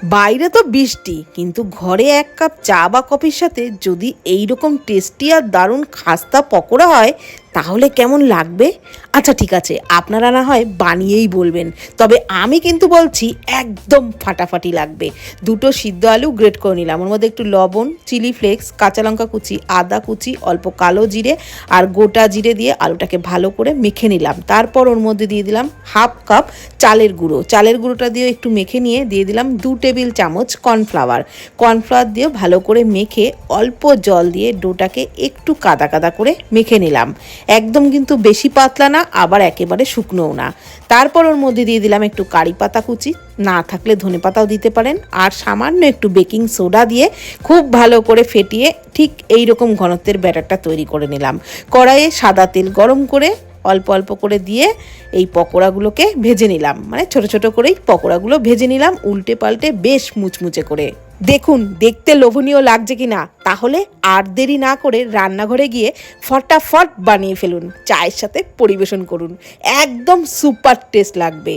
বাইরে তো বৃষ্টি, কিন্তু ঘরে এক কাপ চা বা কফির সাথে যদি এই রকম টেস্টি আর দারুণ খাস্তা পকোড়া হয় তাহলে কেমন লাগবে। আচ্ছা ঠিক আছে, আপনারা না হয় বানিয়েই বলবেন, তবে আমি কিন্তু বলছি একদম ফাটাফাটি লাগবে। দুটো সিদ্ধ আলু গ্রেট করে নিলাম, ওর মধ্যে একটু লবণ, চিলি ফ্লেক্স, কাঁচা লঙ্কা কুচি, আদা কুচি, অল্প কালো জিরে আর গোটা জিরে দিয়ে আলুটাকে ভালো করে মেখে নিলাম। তারপর ওর মধ্যে দিয়ে দিলাম হাফ কাপ চালের গুঁড়ো, চালের গুঁড়োটা দিয়ে একটু মেখে নিয়ে দিয়ে দিলাম 2 টেবিল চামচ কর্নফ্লাওয়ার দিয়ে ভালো করে মেখে অল্প জল দিয়ে ডোটাকে একটু কাদা কাদা করে মেখে নিলাম। একদম কিন্তু বেশি পাতলা না, আবার একেবারে শুকনোও না। তারপর ওর মধ্যে দিয়ে দিলাম একটু কারি পাতা কুচি, না থাকলে ধনে পাতাও দিতে পারেন, আর সামান্য একটু বেকিং সোডা দিয়ে খুব ভালো করে ফেটিয়ে ঠিক এই রকম ঘনত্বের ব্যাটারটা তৈরি করে নিলাম। কড়াইয়ে সাদা তেল গরম করে অল্প অল্প করে দিয়ে এই পকোড়াগুলোকে ভেজে নিলাম, মানে ছোট ছোট করেই পকোড়াগুলো ভেজে নিলাম, উল্টে পাল্টে বেশ মুচমুচে করে। দেখুন দেখতে লোভনীয় লাগছে কিনা, তাহলে আর দেরি না করে রান্নাঘরে গিয়ে ফটাফট বানিয়ে ফেলুন, চায়ের সাথে পরিবেশন করুন, একদম সুপার টেস্ট লাগবে।